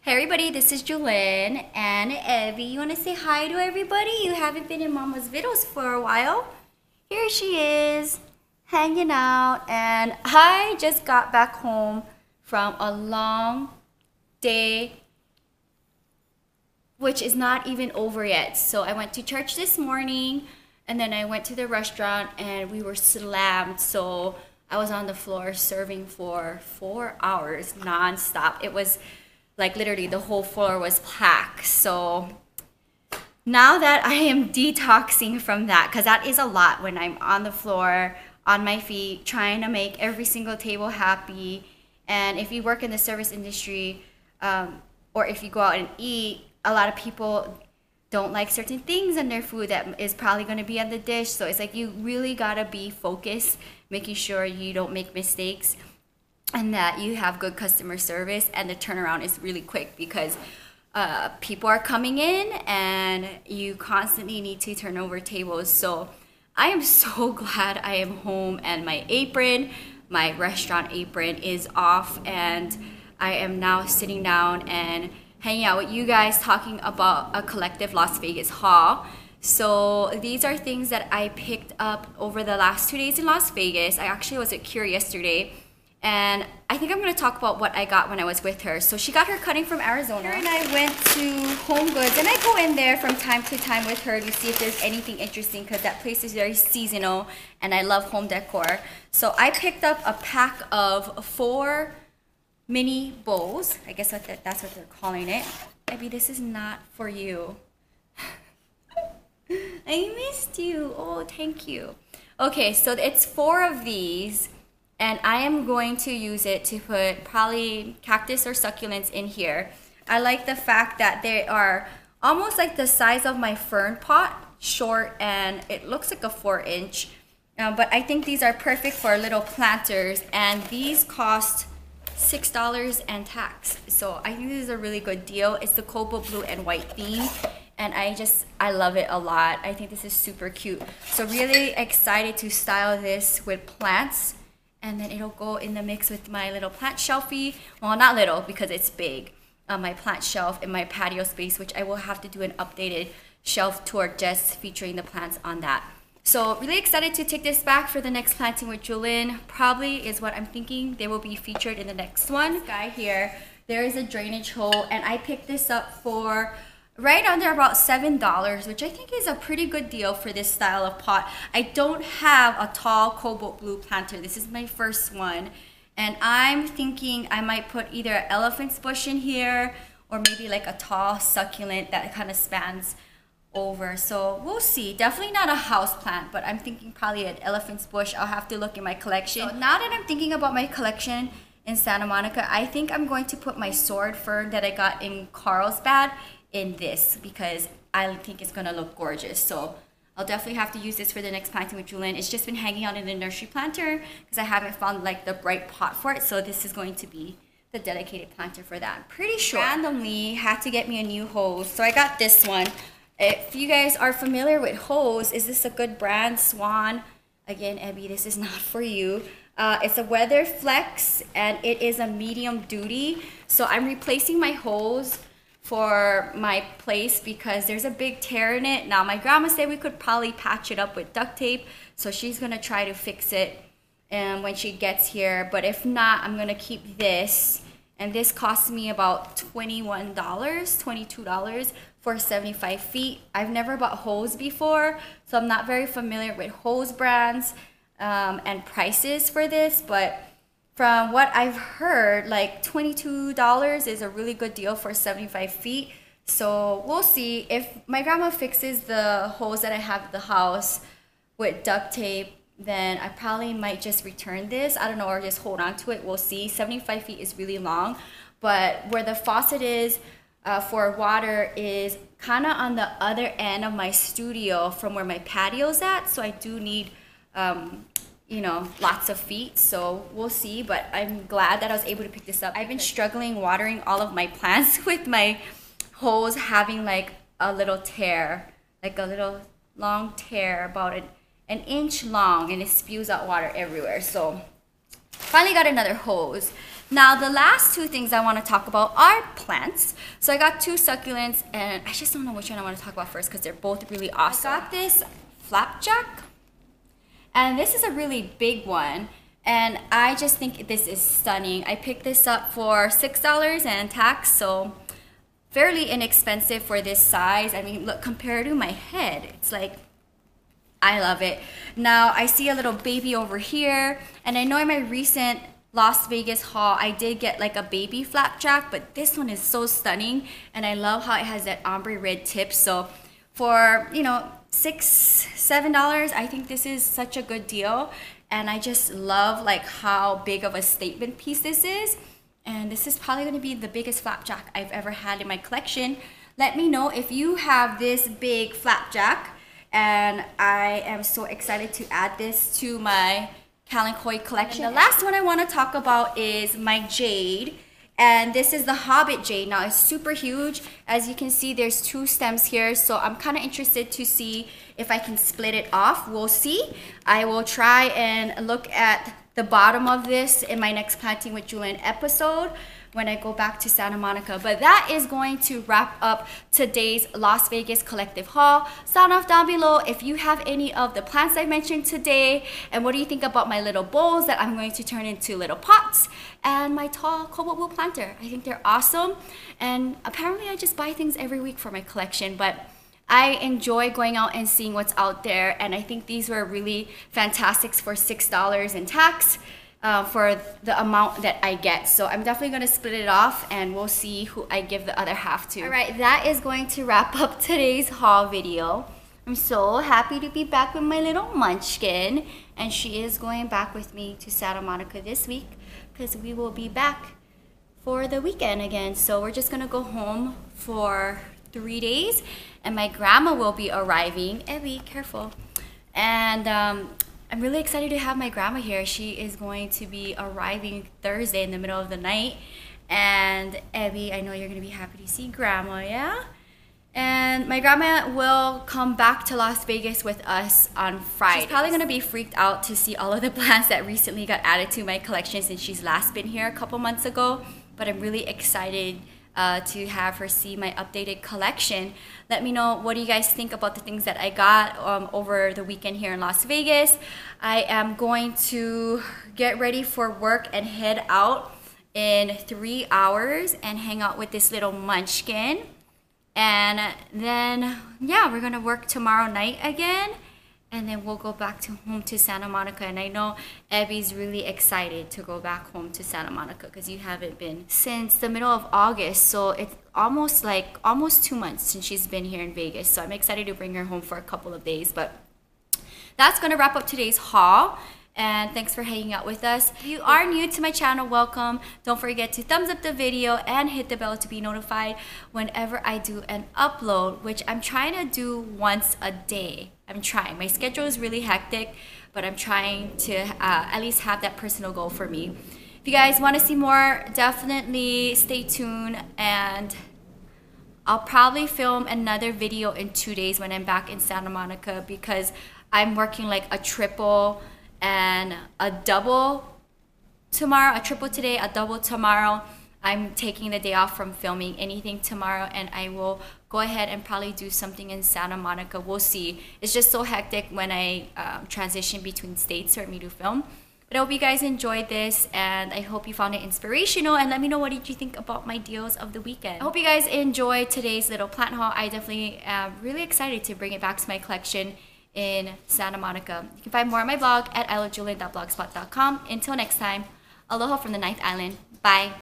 Hey everybody, this is Jewelyn and Evie. You want to say hi to everybody? You haven't been in Mama's videos for a while. Here she is, hanging out, and I just got back home from a long day, which is not even over yet. So I went to church this morning, and then I went to the restaurant, and we were slammed. So I was on the floor serving for 4 hours non-stop. It was like literally the whole floor was packed. So now that I am detoxing from that, because that is a lot when I'm on the floor, on my feet, trying to make every single table happy. And if you work in the service industry, or if you go out and eat, a lot of people don't like certain things in their food that is probably going to be on the dish. So it's like you really got to be focused, making sure you don't make mistakes and that you have good customer service, and the turnaround is really quick because people are coming in and you constantly need to turn over tables. So I am so glad I am home and my apron, my restaurant apron, is off, and I am now sitting down and hanging out with you guys talking about a collective Las Vegas haul. So these are things that I picked up over the last 2 days in Las Vegas. I actually was at Cure yesterday, and I think I'm going to talk about what I got when I was with her. So she got her cutting from Arizona, and I went to Home Goods, and I go in there from time to time with her to see if there's anything interesting, because that place is very seasonal and I love home decor. So I picked up a pack of 4 mini bowls. I guess that's what they're calling it. Maybe this is not for you. I missed you. Oh, thank you. Okay, so it's 4 of these, and I am going to use it to put probably cactus or succulents in here. I like the fact that they are almost like the size of my fern pot, short, and it looks like a 4-inch. But I think these are perfect for little planters, and these cost $6 and tax. So I think this is a really good deal. It's the cobalt blue and white theme, and I love it a lot. I think this is super cute. So really excited to style this with plants, and then it'll go in the mix with my little plant shelfie. Well, not little because it's big. My plant shelf in my patio space, which I will have to do an updated shelf tour just featuring the plants on that. So really excited to take this back for the next planting with Jewelyn. Probably is what I'm thinking. They will be featured in the next one. This guy here, there is a drainage hole, and I picked this up for right under about $7, which I think is a pretty good deal for this style of pot. I don't have a tall cobalt blue planter. This is my first one, and I'm thinking I might put either an elephant's bush in here or maybe like a tall succulent that kind of spans over. So we'll see. Definitely not a house plant, but I'm thinking probably an elephant's bush. I'll have to look in my collection. So now that I'm thinking about my collection in Santa Monica, I think I'm going to put my sword fern that I got in Carlsbad in this, because I think it's gonna look gorgeous. So I'll definitely have to use this for the next planting with Jewelyn. It's just been hanging out in the nursery planter because I haven't found like the bright pot for it. So this is going to be the dedicated planter for that. Pretty sure. Randomly had to get me a new hose, so I got this one. If you guys are familiar with hose, is this a good brand? Swan. Again, Abby, this is not for you. It's a Weather Flex, and it is a medium duty. So I'm replacing my hose for my place because there's a big tear in it. Now my grandma said we could probably patch it up with duct tape, so she's gonna try to fix it when she gets here. But if not, I'm gonna keep this, and this cost me about $21, $22 for 75 feet. I've never bought hose before, so I'm not very familiar with hose brands and prices for this, but from what I've heard, like $22 is a really good deal for 75 feet. So we'll see. If my grandma fixes the hose that I have at the house with duct tape, then I probably might just return this. I don't know, or just hold on to it. We'll see. 75 feet is really long, but where the faucet is for water is kind of on the other end of my studio from where my patio's at. So I do need you know, lots of feet, so we'll see. But I'm glad that I was able to pick this up. I've been struggling watering all of my plants with my hose having like a little tear, like a little long tear, about an inch long, and it spews out water everywhere. So finally got another hose. Now, the last two things I want to talk about are plants. So I got two succulents, and I just don't know which one I want to talk about first because they're both really awesome. I got this flapjack, and this is a really big one, and I just think this is stunning. I picked this up for $6 and tax, so fairly inexpensive for this size. I mean, look, compared to my head, it's like, I love it. Now, I see a little baby over here, and I know in my recent Las Vegas haul, I did get like a baby flapjack, but this one is so stunning, and I love how it has that ombre red tip. So for, you know, $6-7, I think this is such a good deal, and I just love like how big of a statement piece this is. And this is probably going to be the biggest flapjack I've ever had in my collection. Let me know if you have this big flapjack, and I am so excited to add this to my Kalanchoe collection. And the last one I want to talk about is my jade, and this is the Hobbit jade. Now, it's super huge. As you can see, there's two stems here, so I'm kind of interested to see if I can split it off. We'll see. I will try and look at the bottom of this in my next Planting with Jewelyn episode when I go back to Santa Monica. But that is going to wrap up today's Las Vegas collective haul. Sound off down below if you have any of the plants I mentioned today, and what do you think about my little bowls that I'm going to turn into little pots, and my tall cobalt blue planter. I think they're awesome, and apparently I just buy things every week for my collection, but I enjoy going out and seeing what's out there, and I think these were really fantastic for $6 in tax. For the amount that I get. So I'm definitely going to split it off, and we'll see who I give the other half to. Alright, that is going to wrap up today's haul video. I'm so happy to be back with my little munchkin, and she is going back with me to Santa Monica this week because we will be back for the weekend again. So we're just going to go home for 3 days, and my grandma will be arriving. Evie, careful. And I'm really excited to have my grandma here. She is going to be arriving Thursday in the middle of the night. And Evie, I know you're going to be happy to see grandma, yeah? And my grandma will come back to Las Vegas with us on Friday. She's probably going to be freaked out to see all of the plants that recently got added to my collection since she's last been here a couple months ago. But I'm really excited to have her see my updated collection. Let me know, what do you guys think about the things that I got over the weekend here in Las Vegas. I am going to get ready for work and head out in 3 hours and hang out with this little munchkin. And then, yeah, we're gonna work tomorrow night again, and then we'll go back to home to Santa Monica. And I know Abby's really excited to go back home to Santa Monica because you haven't been since the middle of August. So it's almost 2 months since she's been here in Vegas. So I'm excited to bring her home for a couple of days. But that's gonna wrap up today's haul. And thanks for hanging out with us. If you are new to my channel, welcome. Don't forget to thumbs up the video and hit the bell to be notified whenever I do an upload, which I'm trying to do once a day. I'm trying. My schedule is really hectic, but I'm trying to at least have that personal goal for me. If you guys want to see more, definitely stay tuned, and I'll probably film another video in 2 days when I'm back in Santa Monica, because I'm working like a triple and a double tomorrow, a triple today, a double tomorrow. I'm taking the day off from filming anything tomorrow, and I will go ahead and probably do something in Santa Monica. We'll see. It's just so hectic when I transition between states for me to film. But I hope you guys enjoyed this, and I hope you found it inspirational, and let me know, what did you think about my deals of the weekend. I hope you guys enjoyed today's little plant haul. I definitely am really excited to bring it back to my collection in Santa Monica. You can find more on my blog at ilovejewelyn.blogspot.com. Until next time, aloha from the 9th Island. Bye.